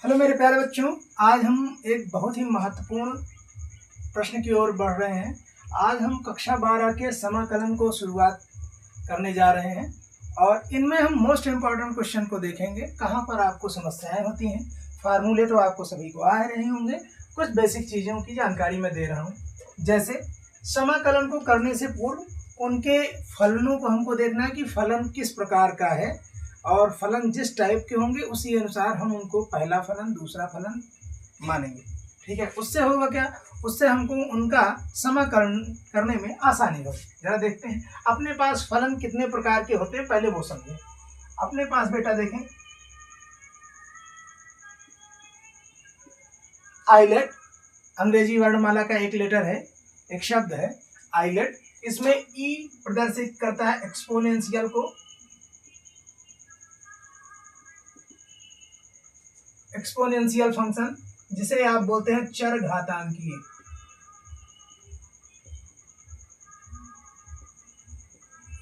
Hello मेरे प्यारे बच्चों, आज हम एक बहुत ही महत्वपूर्ण प्रश्न की ओर बढ़ रहे हैं। आज हम कक्षा 12 के समाकलन को शुरुआत करने जा रहे हैं और इनमें हम मोस्ट इम्पॉर्टेंट क्वेश्चन को देखेंगे। कहाँ पर आपको समस्याएं होती हैं। फार्मूले तो आपको सभी को आ रहे होंगे, कुछ बेसिक चीज़ों की जानकारी मैं दे रहा हूँ। जैसे समाकलन को करने से पूर्व उनके फलनों को हमको देखना है कि फलन किस प्रकार का है और फलन जिस टाइप के होंगे उसी अनुसार हम उनको पहला फलन दूसरा फलन मानेंगे। ठीक है, उससे होगा क्या, उससे हमको उनका समाकलन करने में आसानी होगी। जरा देखते हैं अपने पास फलन कितने प्रकार के होते हैं, पहले वो समझें। अपने पास बेटा देखें, आइलेट अंग्रेजी वर्णमाला का एक लेटर है, एक शब्द है आइलेट। इसमें ई प्रदर्शित करता है एक्सपोनेंशियल को। एक्सपोनेंशियल फंक्शन जिसे आप बोलते हैं चर घातांकीय।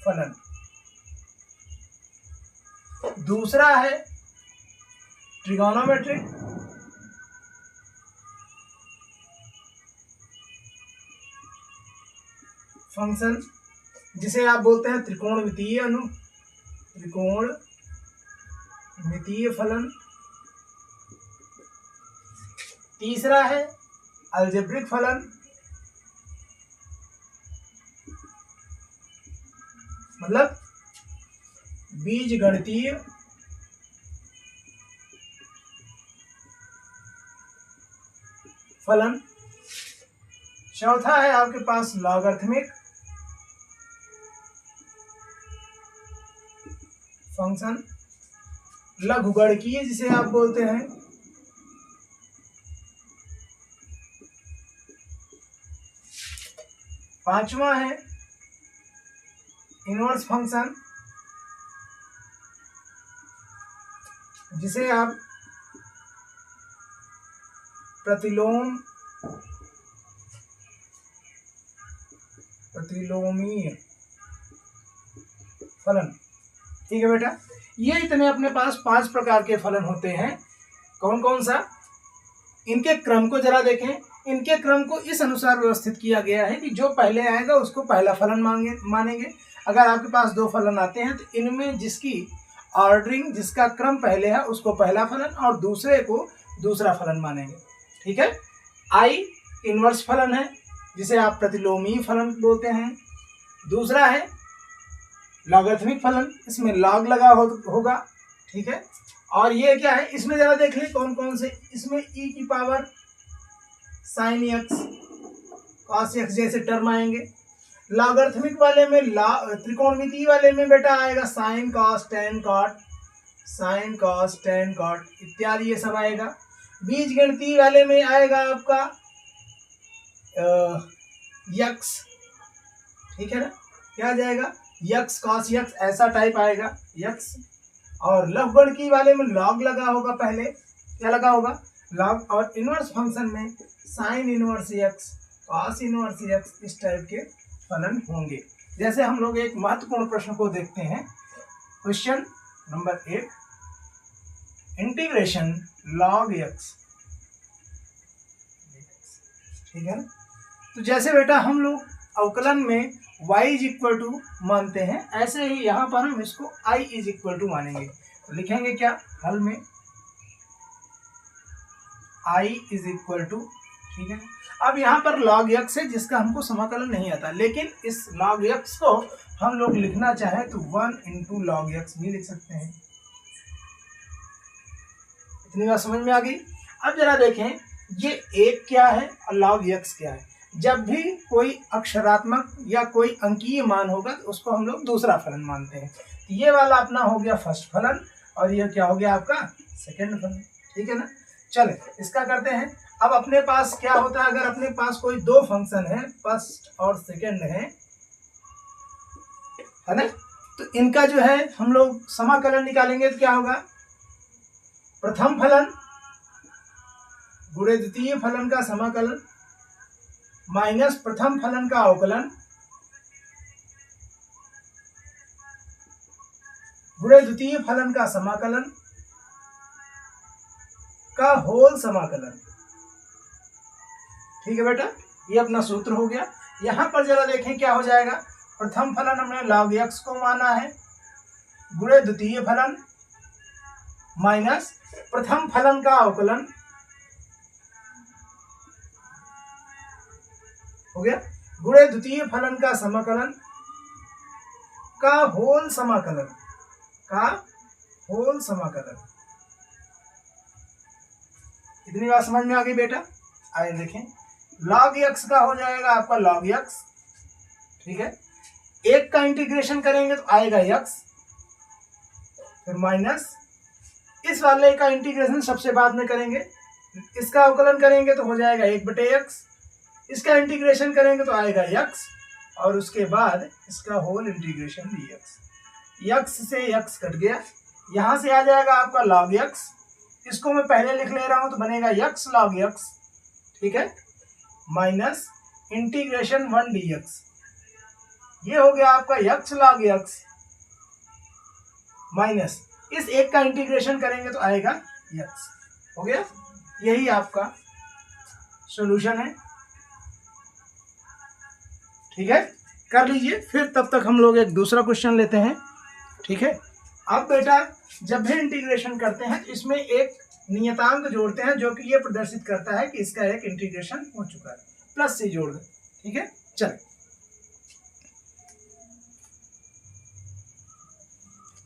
फलन दूसरा है ट्रिगोनोमेट्रिक फंक्शन जिसे आप बोलते हैं त्रिकोणमितीय फलन। तीसरा है अलजेब्रिक फलन, मतलब बीजगणितीय फलन। चौथा है आपके पास लॉगरिथमिक फंक्शन, लघुगणकीय जिसे आप बोलते हैं। पांचवा है इनवर्स फंक्शन जिसे आप प्रतिलोमीय फलन। ठीक है बेटा, ये इतने अपने पास 5 प्रकार के फलन होते हैं। कौन कौन सा, इनके क्रम को जरा देखें। इनके क्रम को इस अनुसार व्यवस्थित किया गया है कि जो पहले आएगा उसको पहला फलन मानेंगे। अगर आपके पास 2 फलन आते हैं तो इनमें जिसकी ऑर्डरिंग, जिसका क्रम पहले है उसको पहला फलन और दूसरे को दूसरा फलन मानेंगे। ठीक है, आई इनवर्स फलन है जिसे आप प्रतिलोमी फलन बोलते हैं। दूसरा है लॉगरिथमिक फलन, इसमें लॉग लगा होगा। ठीक है, और ये क्या है, इसमें जरा देख लें कौन कौन से। इसमें e की power sine x cos x जैसे टर्म आएंगे। लॉगरिथमिक वाले में त्रिकोणमितीय वाले में बेटा आएगा साइन कॉस टेन कॉट इत्यादि, ये सब आएगा। बीजगणितीय वाले में आएगा आपका यक्स। ठीक है ना, क्या आ जाएगा, यक्स कॉस यक्स, ऐसा टाइप आएगा यक्स। और लघुगणकीय वाले में लॉग लगा होगा, पहले क्या लगा होगा, लॉग। और इनवर्स फंक्शन में sine inverse x cos inverse x, इस टाइप के फलन होंगे। जैसे हम लोग एक महत्वपूर्ण प्रश्न को देखते हैं, question number 1, integration log x. ठीक है, तो जैसे बेटा हम लोग अवकलन में y इज इक्वल टू मानते हैं, ऐसे ही यहाँ पर हम इसको i इज इक्वल टू मानेंगे। तो लिखेंगे क्या हल में, i इज इक्वल टू। ठीक है, अब यहाँ पर log x है जिसका हमको समाकलन नहीं आता, लेकिन इस log x को हम लोग लिखना चाहें तो 1 इंटू लॉग एक्स भी लिख सकते हैं। इतनी बात समझ में आ गई। अब जरा देखें ये एक क्या है और log x क्या है। जब भी कोई अक्षरात्मक या कोई अंकीय मान होगा तो उसको हम लोग दूसरा फलन मानते हैं। तो ये वाला अपना हो गया फर्स्ट फलन और ये क्या हो गया आपका सेकंड फलन। ठीक है ना, चले इसका करते हैं। अब अपने पास क्या होता है, अगर अपने पास कोई 2 फंक्शन है, फर्स्ट और सेकंड है ना, तो इनका जो है हम लोग समाकलन निकालेंगे तो क्या होगा, प्रथम फलन गुणे द्वितीय फलन का समाकलन माइनस प्रथम फलन का अवकलन गुणे द्वितीय फलन का समाकलन का होल समाकलन। ठीक है बेटा, ये अपना सूत्र हो गया। यहां पर जरा देखें क्या हो जाएगा। प्रथम फलन हमने log x को माना है, गुणे द्वितीय फलन माइनस प्रथम फलन का अवकलन हो गया, गुणे द्वितीय फलन का समाकलन का होल समाकलन, का होल समाकलन। इतनी बात समझ में आ गई बेटा। आइए देखें, log x का हो जाएगा आपका log x, ठीक है। एक का इंटीग्रेशन करेंगे तो आएगा x, फिर माइनस इस वाले का इंटीग्रेशन सबसे बाद में करेंगे, इसका अवकलन करेंगे तो हो जाएगा 1/x, इसका इंटीग्रेशन करेंगे तो आएगा x, और उसके बाद इसका होल इंटीग्रेशन dx। x से x कट गया, यहां से आ जाएगा आपका log x, इसको मैं पहले लिख ले रहा हूं तो बनेगा x log x, ठीक है, माइनस इंटीग्रेशन 1 dx। ये हो गया आपका x log x, माइनस इस एक का इंटीग्रेशन करेंगे तो आएगा x। हो गया, यही आपका सॉल्यूशन है। ठीक है, कर लीजिए। फिर तब तक हम लोग एक दूसरा क्वेश्चन लेते हैं। ठीक है, अब बेटा जब भी इंटीग्रेशन करते हैं तो इसमें एक नियतांक जोड़ते हैं जो कि ये प्रदर्शित करता है कि इसका एक इंटीग्रेशन हो चुका है, प्लस से जोड़ दें। ठीक है, चलिए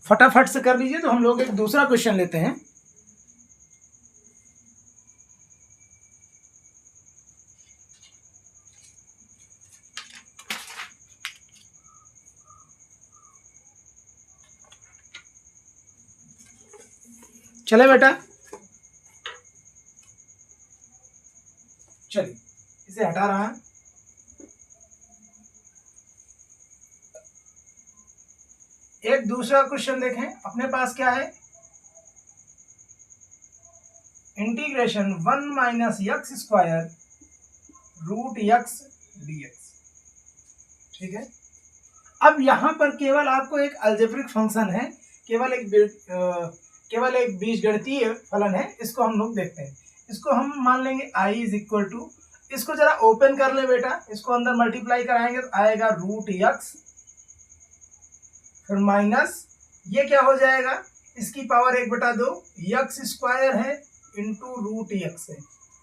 फटाफट से कर लीजिए। तो हम लोग एक दूसरा क्वेश्चन लेते हैं। चले बेटा, चलिए इसे हटा रहा है। एक दूसरा क्वेश्चन देखें, अपने पास क्या है, integration 1 minus x square root x dx। ठीक है, अब यहां पर केवल आपको एक अलजेब्रिक फंक्शन है, केवल एक बीजगणितीय फलन है, इसको हम लोग देखते हैं। इसको हम मान लेंगे i इज इक्वल टू, इसको जरा ओपन कर ले बेटा, इसको अंदर मल्टीप्लाई कराएंगे तो आएगा रूट x, फिर माइनस ये क्या हो जाएगा, इसकी पावर 1/2 x स्क्वायर है इंटू रूट x है।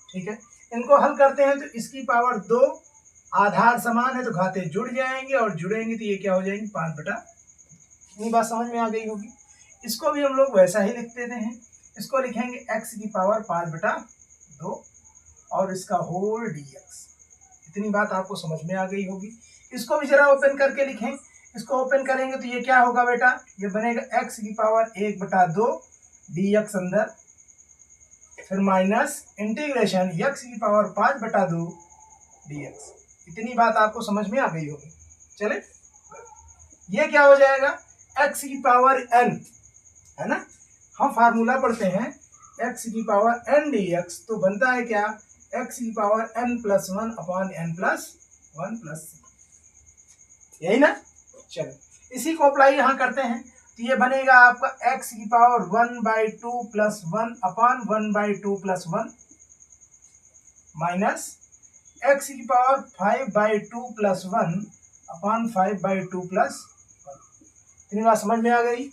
ठीक है, इनको हल करते हैं तो इसकी पावर 2, आधार समान है तो घाते जुड़ जाएंगे और जुड़ेंगे तो ये क्या हो जाएंगे 5/। इतनी बात समझ में आ गई होगी। इसको भी हम लोग वैसा ही लिख देते हैं, इसको लिखेंगे x की पावर 5/2 और इसका होल dx। इतनी बात आपको समझ में आ गई होगी। इसको भी जरा ओपन करके लिखें, इसको ओपन करेंगे तो ये क्या होगा बेटा, ये बनेगा x की पावर 1/2 dx अंदर, फिर माइनस इंटीग्रेशन x की पावर 5/2 dx। इतनी बात आपको समझ में आ गई होगी। चले, ये क्या हो जाएगा, x की पावर n है ना, हम फार्मूला पढ़ते हैं x की पावर n dx, तो बनता है क्या, x की पावर n+1 अपॉन n+1+, यही ना। चलो इसी को अप्लाई यहाँ करते हैं तो ये बनेगा आपका x की पावर 1/2 + 1 अपॉन 1/2 + 1 माइनस x की पावर 5/2 + 1 अपॉन 5/2 + 1। इतनी बात समझ में आ गई।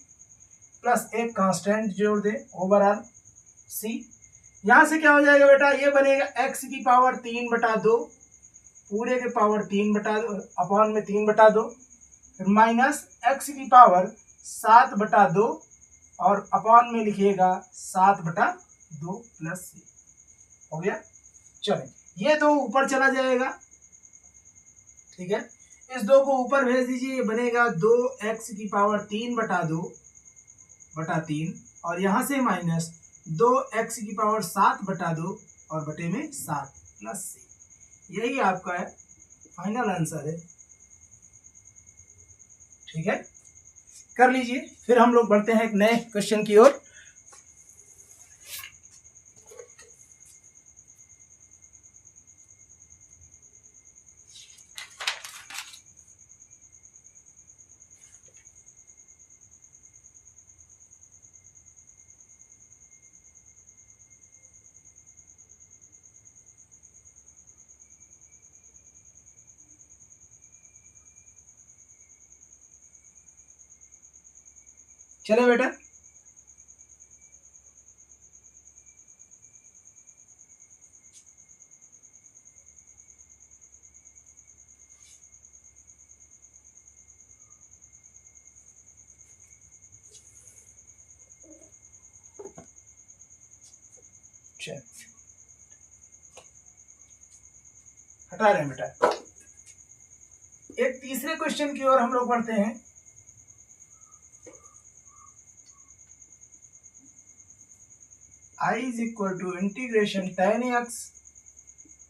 प्लस एक कांस्टेंट जोड़ दे ओवरऑल c। यहाँ से क्या हो जाएगा बेटा, ये बनेगा x की पावर 3/2 पूरे के पावर 3/2 अपॉन में 3/2, फिर माइनस x की पावर 7/2 और अपॉन में लिखिएगा 7/2 प्लस c। हो गया, चलिए ये दो ऊपर चला जाएगा। ठीक है, इस 2 को ऊपर भेज दीजिए, ये बनेगा 2x की पावर 3/2/3 और यहाँ से माइनस 2x की पावर 7/2 और बटे में 7 प्लस c। यही आपका है फाइनल आंसर है। ठीक है, कर लीजिए। फिर हम लोग बढ़ते हैं एक नए क्वेश्चन की ओर। चले बेटा, हटा रहे हैं बेटा। एक तीसरे क्वेश्चन की ओर हम लोग बढ़ते हैं। I is equal to integration tan x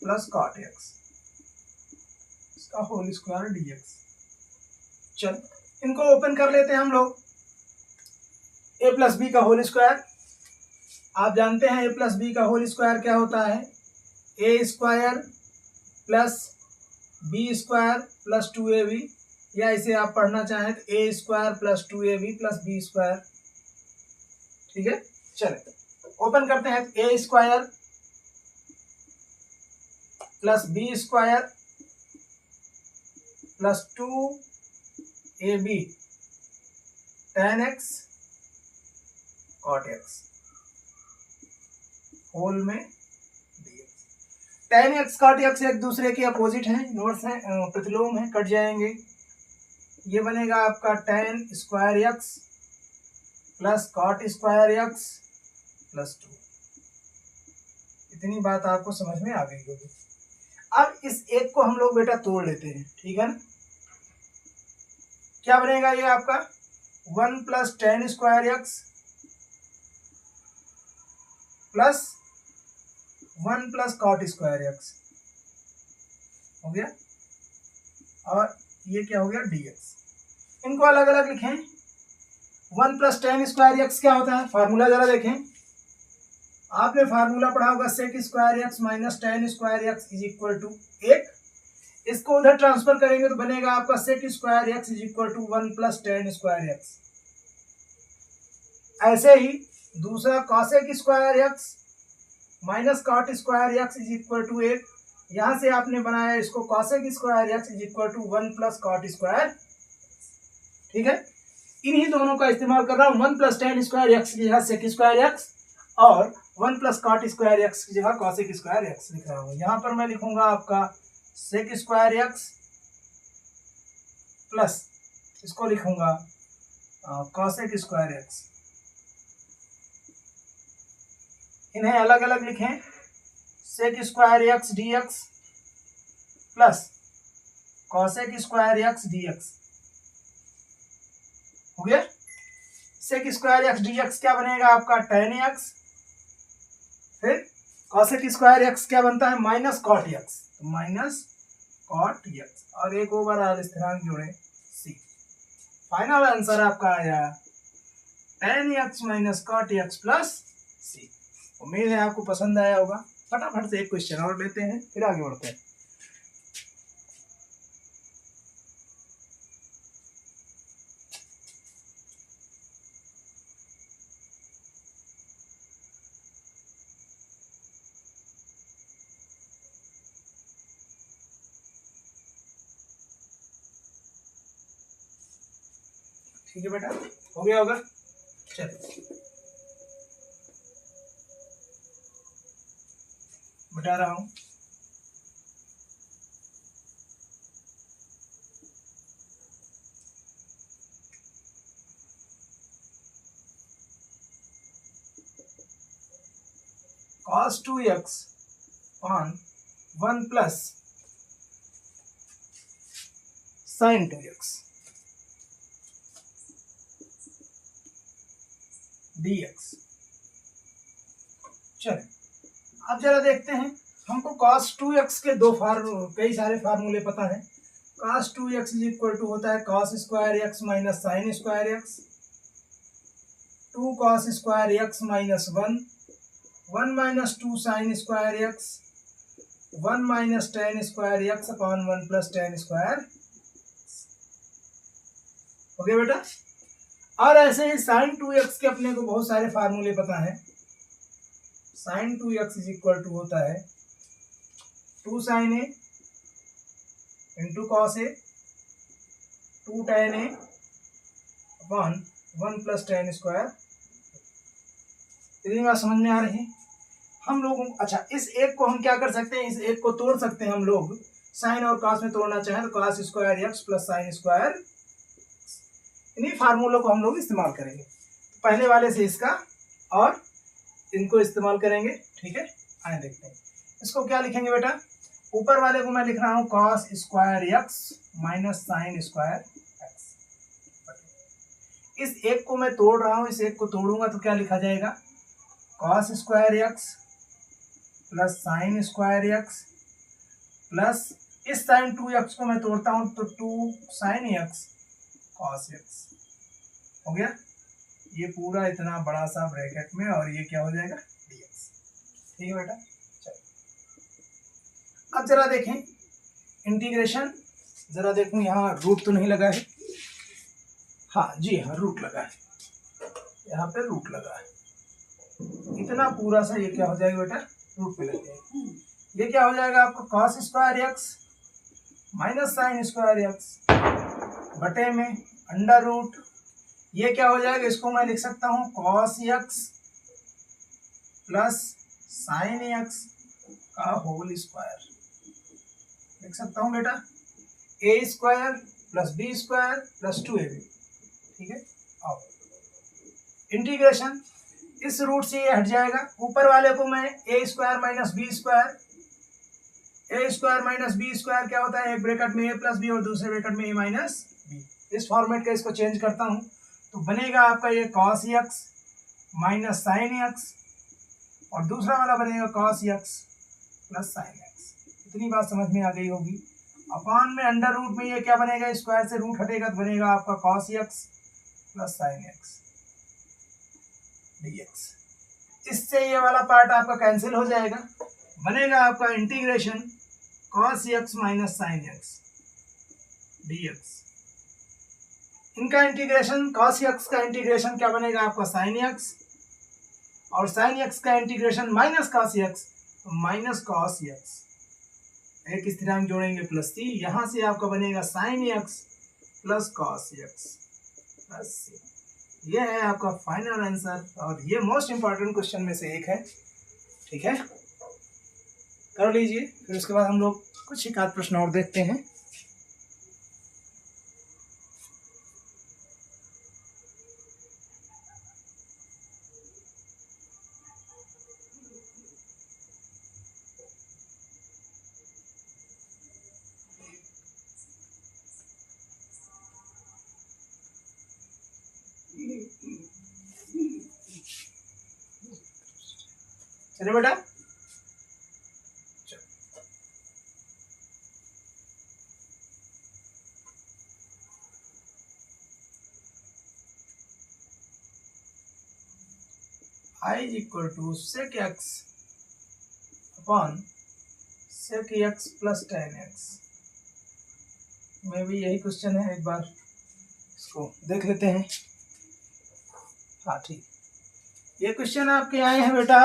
plus cot x इसका होल स्क्वायर dx। चल इनको ओपन कर लेते हैं हम लोग। a प्लस बी का होल स्क्वायर, आप जानते हैं a प्लस बी का होल स्क्वायर क्या होता है, a square plus B square plus 2ab, या इसे आप पढ़ना चाहें तो a square plus 2ab plus B square. ठीक है, चले ओपन करते हैं। a square plus B square plus 2ab tan x cot x whole में dx। tan x cot x एक दूसरे के अपोजिट हैं, इनवर्स हैं, प्रतिलोम हैं, कट जाएंगे। ये बनेगा आपका tan square x plus cot square x plus 2। इतनी बात आपको समझ में आ गई होगी। अब इस एक को हम लोग बेटा तोड़ लेते हैं, ठीक है ना। क्या बनेगा ये आपका 1 plus tan square x plus 1 plus cot square x हो गया, और ये क्या हो गया dx। इनको अलग अलग लिखें। 1 प्लस tan स्क्वायर x क्या होता है, फार्मूला जरा देखें। आपने फार्मूला पढ़ा होगा sec square x minus tan square x is equal to 1। इसको उधर ट्रांसफर करेंगे तो बनेगा आपका sec square x is equal to 1 plus tan square x। ऐसे ही दूसरा cosec square x minus cot square x is equal to 1। यहां से आपने बनाया इसको cosec square x is equal to 1 plus cot square. ठीक है, इन्हीं दोनों का इस्तेमाल कर रहा हूं। 1 प्लस tan स्क्वायर x की जगह सेक स्क्वायर x और 1 प्लस कॉट स्क्वायर x की जगह कॉसेक स्क्वायर x लिख रहा हूं। यहां पर मैं लिखूंगा आपका सेक स्क्वायर x प्लस इसको लिखूंगा कॉसेक स्क्वायर x। इन्हें अलग अलग लिखें, sec square x dx plus cosec square x dx हो गया। सेक स्क्वायर x dx क्या बनेगा आपका tan x, फिर कॉसेक स्क्वायर x क्या बनता है माइनस कॉट x, तो माइनस कॉट x और एक ओवर आर स्थिरांक जोड़े c। फाइनल आंसर आपका आया tan x minus cot x plus c। उम्मीद है आपको पसंद आया होगा। फटाफट से एक क्वेश्चन और लेते हैं, फिर आगे बढ़ते हैं। ठीक है बेटा, हो गया होगा। चलिए बता रहा हूं। cos 2x on 1 plus sin 2x dx। चलिए अब जरा देखते हैं। हमको cos 2x के कई सारे फार्मूले पता है। cos 2x is equal to होता है cos square x minus sine square x, 2 cos square x minus 1 minus 2 sine square x, 1 minus tan square x upon 1 plus tan square. हो गया बेटा। और ऐसे ही साइन 2x के अपने को बहुत सारे फार्मूले पता है। Sign 2x is equal to होता है 2 sign A into cos A 2 tan A upon 1 plus tan square. इतनी बात समझ में आ रही है हम लोगों को। अच्छा, इस एक को हम क्या कर सकते हैं, इस एक को तोड़ सकते हैं हम लोग। साइन और कॉस में तोड़ना चाहें तो cos square x plus sine square, इन्हीं फार्मूलों को हम लोग इस्तेमाल करेंगे। तो पहले वाले से इसका और इनको इस्तेमाल करेंगे। ठीक है, आए देखते हैं इसको क्या लिखेंगे बेटा। ऊपर वाले को मैं लिख रहा हूँ cos square x minus sine square x. इस एक को मैं तोड़ रहा हूँ, इस एक को तोड़ूंगा तो क्या लिखा जाएगा, cos square x plus sine square x plus इस साइन 2x को मैं तोड़ता हूं तो 2 साइन एक्स कॉस एक्स हो गया। ये पूरा इतना बड़ा सा ब्रैकेट में, और ये क्या हो जाएगा dx। ठीक है बेटा, चलो अब जरा देखें इंटीग्रेशन। जरा देखूं यहाँ रूट तो नहीं लगा है। हाँ जी हाँ, रूट लगा है, यहाँ पे रूट लगा है। इतना पूरा सा ये क्या हो जाएगा बेटा, रूट पे लग जाएगा। ये क्या हो जाएगा आपको, cos square x minus sine square x बटे में अंडर रूट, ये क्या हो जाएगा, इसको मैं लिख सकता हूँ cos X plus sine X का होल स्क्वायर लिख सकता हूँ बेटा, A square plus B square plus 2ab। ठीक है, अब इंटीग्रेशन इस रूट से ये हट जाएगा। ऊपर वाले को मैं ए स्क्वायर माइनस बी स्क्वायर, ए स्क्वायर माइनस बी स्क्वायर क्या होता है, एक ब्रैकेट में ए प्लस बी और दूसरे ब्रैकेट में ए माइनस बी। इस फॉर्मेट का इसको चेंज करता हूँ तो बनेगा आपका ये cos x minus sine x, और दूसरा वाला बनेगा cos X plus sine x. इतनी बात समझ में आ गई होगी। अपान में अंडर रूट में ये क्या बनेगा, स्क्वायर से रूट हटेगा तो बनेगा आपका cos X plus sine x dx। इससे ये वाला पार्ट आपका कैंसिल हो जाएगा, बनेगा आपका integration cos x minus sine x dx। इनका इंटीग्रेशन cos x का इंटीग्रेशन क्या बनेगा आपका sin x, और sin x का इंटीग्रेशन माइनस cos x तो माइनस cos x, एक स्थिरांक जोड़ेंगे प्लस c, यहां से आपका बनेगा sin x plus cos x plus c। ये है आपका फाइनल आंसर, और ये मोस्ट इंपॉर्टेंट क्वेश्चन में से एक है। ठीक है, कर लीजिए, फिर उसके बाद हम लोग कुछ एक आध प्रश्न और देखते हैं। चलिए बेटा, I is equal to sec x upon sec x plus tan x में भी यही क्वेश्चन है। एक बार इसको देख लेते हैं। हाँ ठीक, ये क्वेश्चन आपके आए हैं बेटा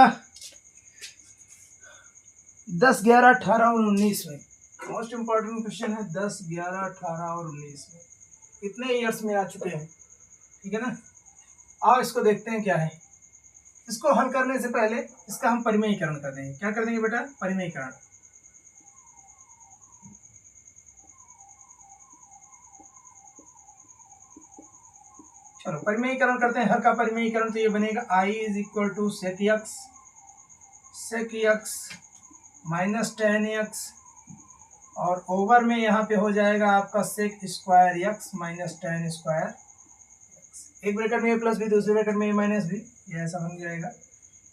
10, 11, 18 और 19 में। मोस्ट इम्पॉर्टेंट क्वेश्चन है 10, 11, 18 और 19 में, इतने ईयर्स में आ चुके हैं। ठीक है ना, आओ इसको देखते हैं क्या है। इसको हल करने से पहले इसका हम परिमेयीकरण कर देंगे। क्या कर देंगे बेटा, परिमेयीकरण। चलो परिमेयीकरण करते हैं, हर का परिमेयीकरण। तो ये बनेगा I is equal to sec x minus tan x, और ओवर में यहाँ पे हो जाएगा आपका sec square x minus tan square x. एक ब्रैकेट में ए प्लस बी, दूसरे ब्रैकेट में ए माइनस बी, ये ऐसा बन जाएगा।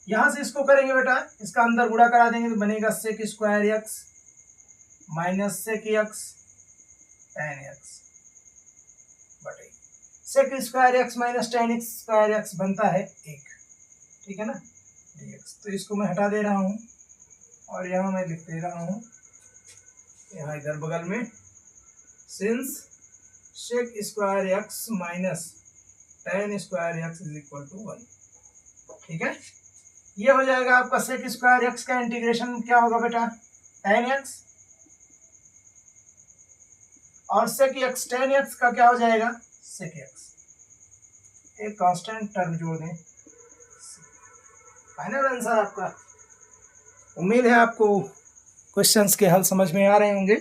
यहाँ से इसको करेंगे बेटा, इसका अंदर गुणा करा देंगे तो बनेगा sec square x minus sec X tan X बटे sec square x minus tan X square X बनता है 1। ठीक है ना, dx। तो इसको मैं हटा दे रहा हूँ और यहाँ मैं लिख दे रहा हूँ, यहाँ इधर बगल में, since sec square x minus tan square x is equal to 1। ठीक है, ये हो जाएगा आपका सेक स्क्वायर एक्स का इंटीग्रेशन क्या होगा बेटा, टेन एक्स, और सेक एक्स टेन एक्स का क्या हो जाएगा, सेक एक्स। एक कांस्टेंट टर्म जोड़ दें। फाइनल आंसर आपका। उम्मीद है आपको क्वेश्चंस के हल समझ में आ रहे होंगे।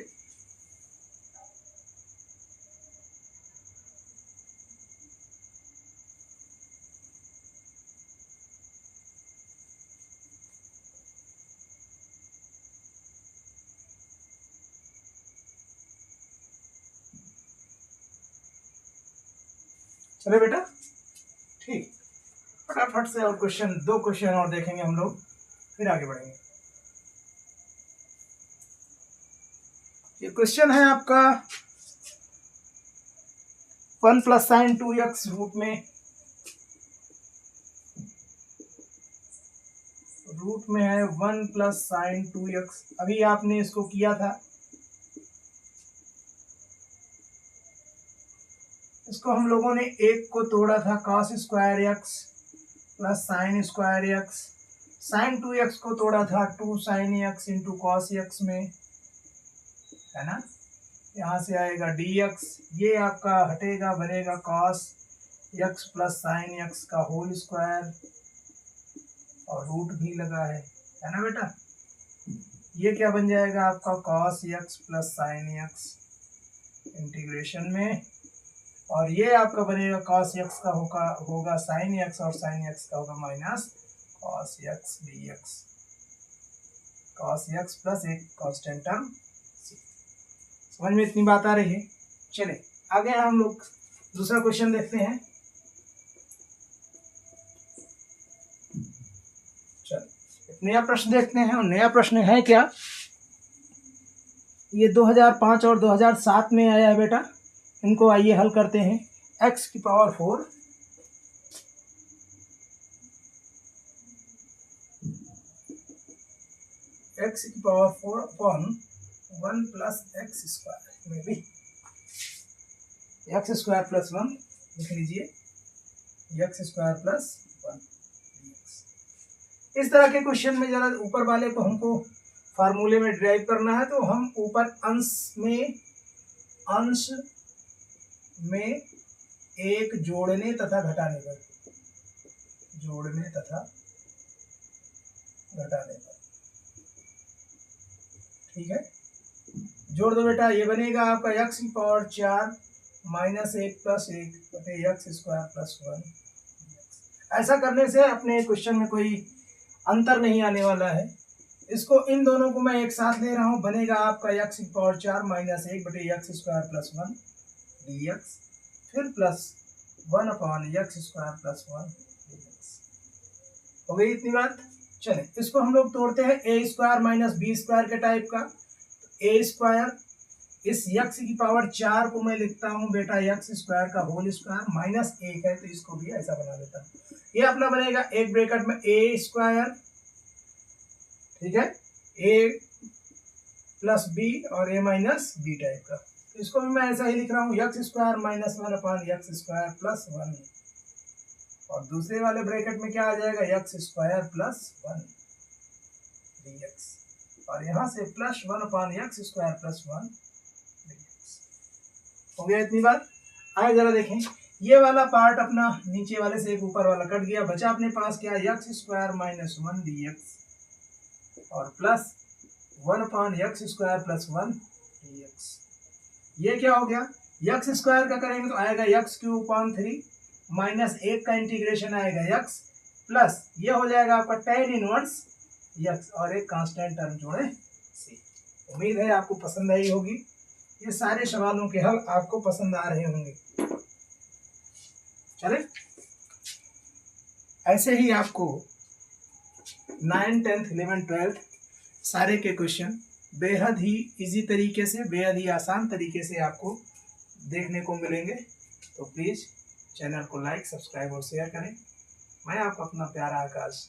चले बेटा, ठीक, फटाफट से और क्वेश्चन, 2 क्वेश्चन और देखेंगे हम लोग, फिर आगे बढ़ेंगे। ये क्वेश्चन है आपका 1 + sin 2x रूट में है 1 + sin 2x। अभी आपने इसको किया था, इसको हम लोगों ने एक को तोड़ा था cos square x plus sine square x, sin 2x को तोड़ा था 2 sin x into cos x में, है ना। यहाँ से आएगा dx, ये आपका हटेगा, बनेगा cos x plus sign x का होल स्क्वायर, और रूट भी लगा है ना बेटा। ये क्या बन जाएगा आपका cos x plus sign x integration में, और ये आपका बनेगा cos x का होगा sin x, और sin x का होगा minus cos x dx, cos x plus एक कांस्टेंट टर्म। समझ में इतनी बात आ रही है। चले आगे हम लोग दूसरा क्वेश्चन देखते हैं। चलो नया प्रश्न देखते हैं, और नया प्रश्न है क्या, ये 2005 और 2007 में आया है बेटा। इनको आइए हल करते हैं। x की power 4 upon 1 plus x square में भी एक्स स्क्वायर प्लस 1 लिख लीजिए, एक्स स्क्वायर प्लस 1। इस तरह के क्वेश्चन में जरा ऊपर वाले को हमको फार्मूले में ड्राइव करना है, तो हम ऊपर अंश में एक जोड़ने तथा घटाने पर, ठीक है। जोड़ दो बेटा, ये बनेगा आपका x की पावर 4 माइनस 1 प्लस 1 बटे एक्स स्क्वायर प्लस 1। ऐसा करने से अपने क्वेश्चन में कोई अंतर नहीं आने वाला है। इसको इन दोनों को मैं एक साथ ले रहा हूँ, बनेगा आपका x की पावर 4 माइनस 1 बटे एक्स स्क्वायर प्लस 1 dx, फिर plus 1 upon x square plus 1 dx। हो गई इतनी बात। चले इसको हम लोग तोड़ते हैं ए स्क्वायर माइनस बी स्क्वायर के टाइप का। ए स्क्वायर, इस x की पावर 4 को मैं लिखता हूँ बेटा एक्स स्क्वायर का होल स्क्वायर, माइनस 1 है तो इसको भी ऐसा बना देता हूँ। ये अपना बनेगा एक ब्रैकेट में ए स्क्वायर, ठीक है, ए प्लस बी और ए माइनस बी टाइप का। तो इसको भी मैं ऐसा ही लिख रहा हूँ, x square minus 1 upon x square plus 1, और दूसरे वाले ब्रैकेट में क्या आ जाएगा, एक्स स्क्वायर प्लस 1 dx, और यहाँ से plus 1 upon x square plus 1 dx। हो गया इतनी बात। आगे जरा देखें, ये वाला पार्ट अपना नीचे वाले से एक ऊपर वाला कट गया, बचा अपने पास क्या, एक्स स्क्वायर माइनस 1 dx और plus 1 upon x square plus 1 dx। ये क्या हो गया, एक्स स्क्वायर का करेंगे तो आएगा एक्स क्यूब अपॉन 3 माइनस 1 का इंटीग्रेशन आएगा x, प्लस ये हो जाएगा आपका tan इनवर्स x, और एक कांस्टेंट टर्म जोड़े c। उम्मीद है आपको पसंद आई होगी। ये सारे सवालों के हल आपको पसंद आ रहे होंगे। चले ऐसे ही आपको 9, 10, 11, 12 सारे के क्वेश्चन बेहद ही इजी तरीके से, बेहद ही आसान तरीके से आपको देखने को मिलेंगे। तो प्लीज़ चैनल को लाइक, सब्सक्राइब और शेयर करें। मैं आपका अपना प्यारा आकाश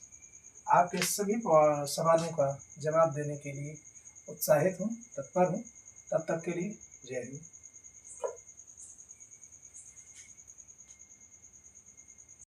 आपके सभी सवालों का जवाब देने के लिए उत्साहित हूँ, तत्पर हूँ। तब तक के लिए जय हिंद।